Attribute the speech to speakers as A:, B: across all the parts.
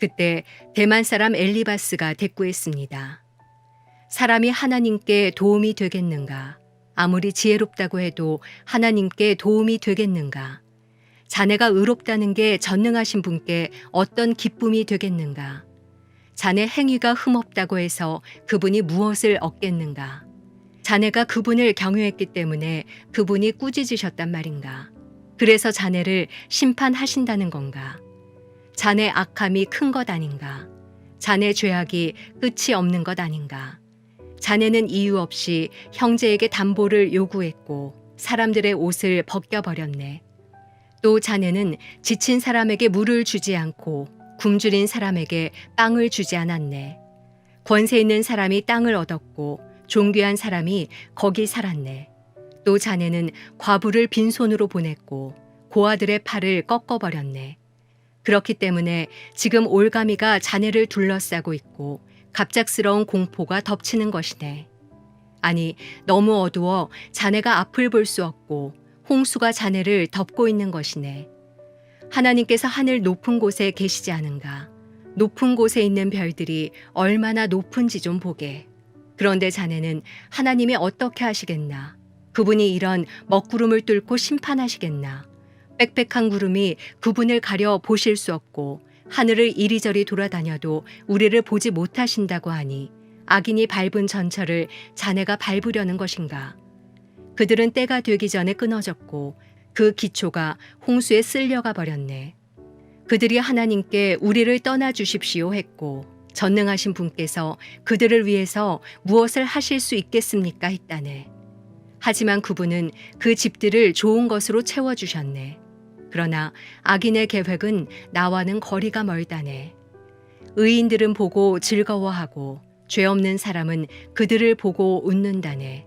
A: 그때 대만 사람 엘리바스가 대꾸했습니다. 사람이 하나님께 도움이 되겠는가? 아무리 지혜롭다고 해도 하나님께 도움이 되겠는가? 자네가 의롭다는 게 전능하신 분께 어떤 기쁨이 되겠는가? 자네 행위가 흠없다고 해서 그분이 무엇을 얻겠는가? 자네가 그분을 경외했기 때문에 그분이 꾸짖으셨단 말인가? 그래서 자네를 심판하신다는 건가? 자네 악함이 큰 것 아닌가? 자네 죄악이 끝이 없는 것 아닌가? 자네는 이유 없이 형제에게 담보를 요구했고 사람들의 옷을 벗겨버렸네. 또 자네는 지친 사람에게 물을 주지 않고 굶주린 사람에게 빵을 주지 않았네. 권세 있는 사람이 땅을 얻었고 존귀한 사람이 거기 살았네. 또 자네는 과부를 빈손으로 보냈고 고아들의 팔을 꺾어버렸네. 그렇기 때문에 지금 올가미가 자네를 둘러싸고 있고 갑작스러운 공포가 덮치는 것이네. 아니, 너무 어두워 자네가 앞을 볼 수 없고 홍수가 자네를 덮고 있는 것이네. 하나님께서 하늘 높은 곳에 계시지 않은가? 높은 곳에 있는 별들이 얼마나 높은지 좀 보게. 그런데 자네는 하나님이 어떻게 하시겠나? 그분이 이런 먹구름을 뚫고 심판하시겠나? 빽빽한 구름이 그분을 가려 보실 수 없고 하늘을 이리저리 돌아다녀도 우리를 보지 못하신다고 하니 악인이 밟은 전철을 자네가 밟으려는 것인가? 그들은 때가 되기 전에 끊어졌고 그 기초가 홍수에 쓸려가 버렸네. 그들이 하나님께 우리를 떠나 주십시오 했고 전능하신 분께서 그들을 위해서 무엇을 하실 수 있겠습니까 했다네. 하지만 그분은 그 집들을 좋은 것으로 채워주셨네. 그러나 악인의 계획은 나와는 거리가 멀다네. 의인들은 보고 즐거워하고 죄 없는 사람은 그들을 보고 웃는다네.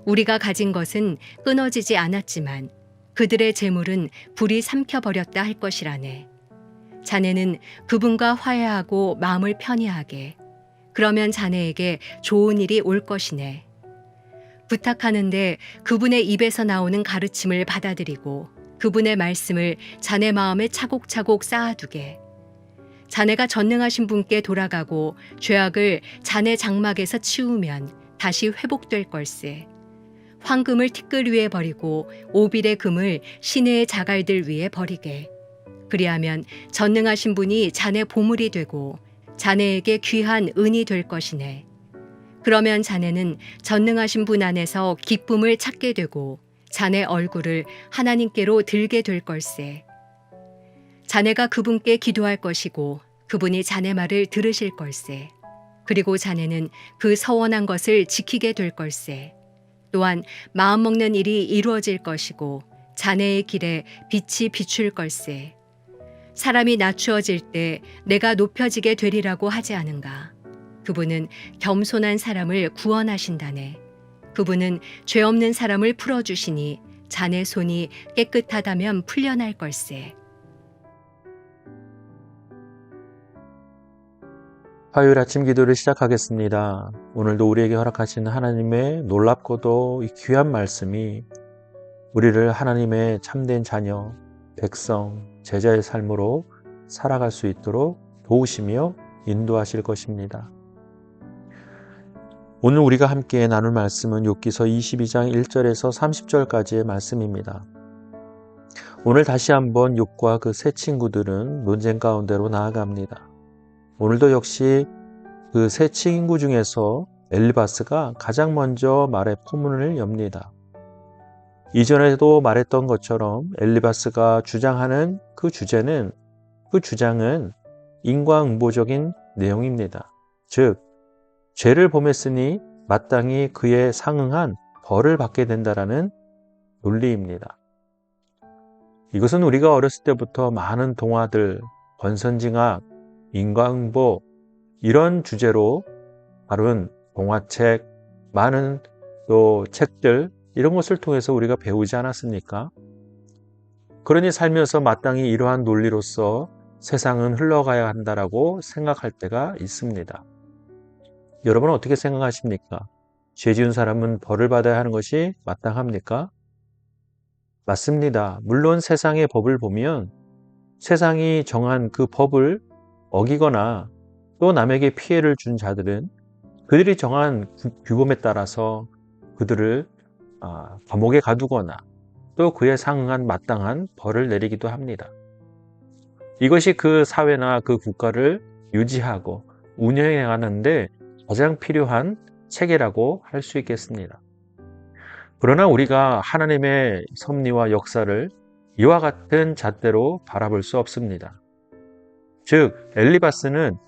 A: 우리가 가진 것은 끊어지지 않았지만 그들의 재물은 불이 삼켜버렸다 할 것이라네. 자네는 그분과 화해하고 마음을 편히 하게. 그러면 자네에게 좋은 일이 올 것이네. 부탁하는데 그분의 입에서 나오는 가르침을 받아들이고 그분의 말씀을 자네 마음에 차곡차곡 쌓아두게. 자네가 전능하신 분께 돌아가고 죄악을 자네 장막에서 치우면 다시 회복될 걸세. 황금을 티끌 위에 버리고 오빌의 금을 시내의 자갈들 위에 버리게. 그리하면 전능하신 분이 자네 보물이 되고 자네에게 귀한 은이 될 것이네. 그러면 자네는 전능하신 분 안에서 기쁨을 찾게 되고 자네 얼굴을 하나님께로 들게 될 걸세. 자네가 그분께 기도할 것이고 그분이 자네 말을 들으실 걸세. 그리고 자네는 그 서원한 것을 지키게 될 걸세. 또한 마음먹는 일이 이루어질 것이고 자네의 길에 빛이 비출 걸세. 사람이 낮추어질 때 내가 높여지게 되리라고 하지 않은가? 그분은 겸손한 사람을 구원하신다네. 그분은 죄 없는 사람을 풀어주시니 자네 손이 깨끗하다면 풀려날 걸세.
B: 화요일 아침 기도를 시작하겠습니다. 오늘도 우리에게 허락하신 하나님의 놀랍고도 귀한 말씀이 우리를 하나님의 참된 자녀, 백성, 제자의 삶으로 살아갈 수 있도록 도우시며 인도하실 것입니다. 오늘 우리가 함께 나눌 말씀은 욥기서 22장 1절에서 30절까지의 말씀입니다. 오늘 다시 한번 욥과 그 세 친구들은 논쟁 가운데로 나아갑니다. 오늘도 역시 그 세 친구 중에서 엘리바스가 가장 먼저 말의 포문을 엽니다. 이전에도 말했던 것처럼 엘리바스가 주장하는 그 주장은 인과응보적인 내용입니다. 즉, 죄를 범했으니 마땅히 그에 상응한 벌을 받게 된다라는 논리입니다. 이것은 우리가 어렸을 때부터 많은 동화들, 권선징악, 인과응보 이런 주제로 다룬 동화책, 많은 또 책들 이런 것을 통해서 우리가 배우지 않았습니까? 그러니 살면서 마땅히 이러한 논리로서 세상은 흘러가야 한다라고 생각할 때가 있습니다. 여러분은 어떻게 생각하십니까? 죄 지은 사람은 벌을 받아야 하는 것이 마땅합니까? 맞습니다. 물론 세상의 법을 보면 세상이 정한 그 법을 어기거나 또 남에게 피해를 준 자들은 그들이 정한 규범에 따라서 그들을 감옥에 가두거나 또 그에 상응한 마땅한 벌을 내리기도 합니다. 이것이 그 사회나 그 국가를 유지하고 운영해 가는데 가장 필요한 체계라고 할 수 있겠습니다. 그러나 우리가 하나님의 섭리와 역사를 이와 같은 잣대로 바라볼 수 없습니다. 즉, 엘리바스는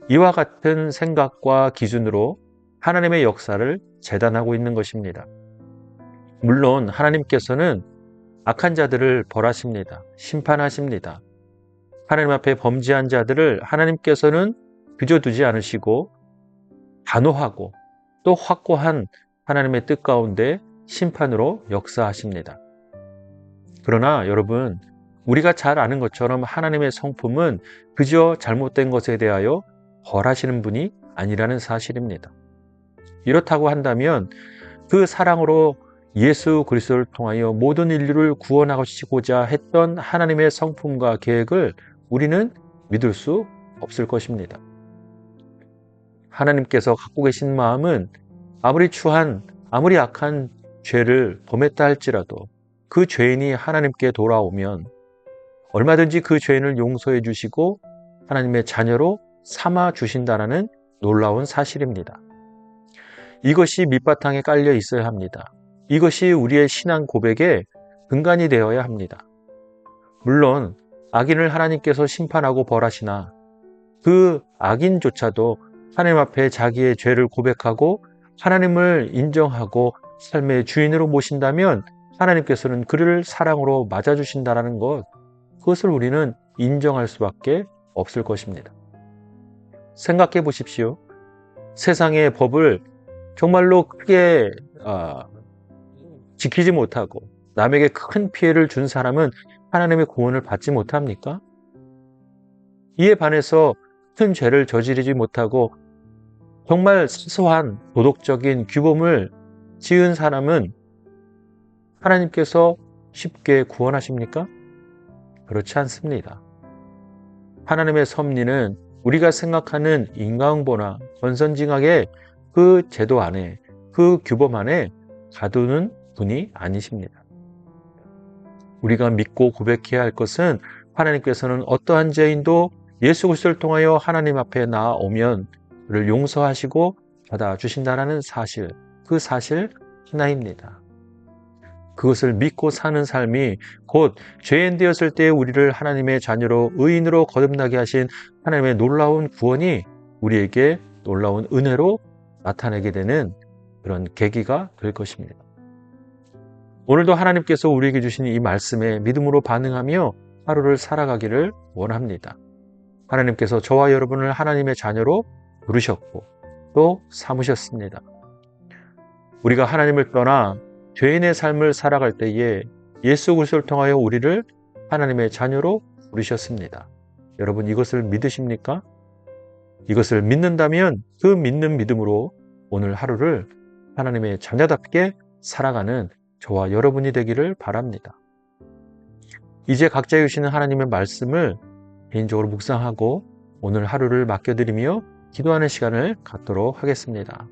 B: 이와 같은 생각과 기준으로 하나님의 역사를 재단하고 있는 것입니다. 물론 하나님께서는 악한 자들을 벌하십니다. 심판하십니다. 하나님 앞에 범죄한 자들을 하나님께서는 그저두지 않으시고 단호하고 또 확고한 하나님의 뜻 가운데 심판으로 역사하십니다. 그러나 여러분, 우리가 잘 아는 것처럼 하나님의 성품은 그저 잘못된 것에 대하여 벌하시는 분이 아니라는 사실입니다. 이렇다고 한다면 그 사랑으로 예수 그리스도를 통하여 모든 인류를 구원하시고자 했던 하나님의 성품과 계획을 우리는 믿을 수 없을 것입니다. 하나님께서 갖고 계신 마음은 아무리 추한, 아무리 악한 죄를 범했다 할지라도 그 죄인이 하나님께 돌아오면 얼마든지 그 죄인을 용서해 주시고 하나님의 자녀로 삼아 주신다는 놀라운 사실입니다. 이것이 밑바탕에 깔려 있어야 합니다. 이것이 우리의 신앙 고백의 근간이 되어야 합니다. 물론 악인을 하나님께서 심판하고 벌하시나 그 악인조차도 하나님 앞에 자기의 죄를 고백하고 하나님을 인정하고 삶의 주인으로 모신다면 하나님께서는 그를 사랑으로 맞아주신다는 것, 그것을 우리는 인정할 수밖에 없을 것입니다. 생각해 보십시오. 세상의 법을 정말로 크게 지키지 못하고 남에게 큰 피해를 준 사람은 하나님의 구원을 받지 못합니까? 이에 반해서 큰 죄를 저지르지 못하고 정말 사소한 도덕적인 규범을 지은 사람은 하나님께서 쉽게 구원하십니까? 그렇지 않습니다. 하나님의 섭리는 우리가 생각하는 인과응보나 권선징악의 그 제도 안에, 그 규범 안에 가두는 분이 아니십니다. 우리가 믿고 고백해야 할 것은 하나님께서는 어떠한 죄인도 예수 그리스도를 통하여 하나님 앞에 나아오면 그를 용서하시고 받아주신다는 사실, 그 사실 하나입니다. 그것을 믿고 사는 삶이 곧 죄인 되었을 때 우리를 하나님의 자녀로 의인으로 거듭나게 하신 하나님의 놀라운 구원이 우리에게 놀라운 은혜로 나타나게 되는 그런 계기가 될 것입니다. 오늘도 하나님께서 우리에게 주신 이 말씀에 믿음으로 반응하며 하루를 살아가기를 원합니다. 하나님께서 저와 여러분을 하나님의 자녀로 부르셨고 또 삼으셨습니다. 우리가 하나님을 떠나 죄인의 삶을 살아갈 때에 예수 그리스도를 통하여 우리를 하나님의 자녀로 부르셨습니다. 여러분, 이것을 믿으십니까? 이것을 믿는다면 그 믿는 믿음으로 오늘 하루를 하나님의 자녀답게 살아가는 저와 여러분이 되기를 바랍니다. 이제 각자 주시는 하나님의 말씀을 개인적으로 묵상하고 오늘 하루를 맡겨드리며 기도하는 시간을 갖도록 하겠습니다.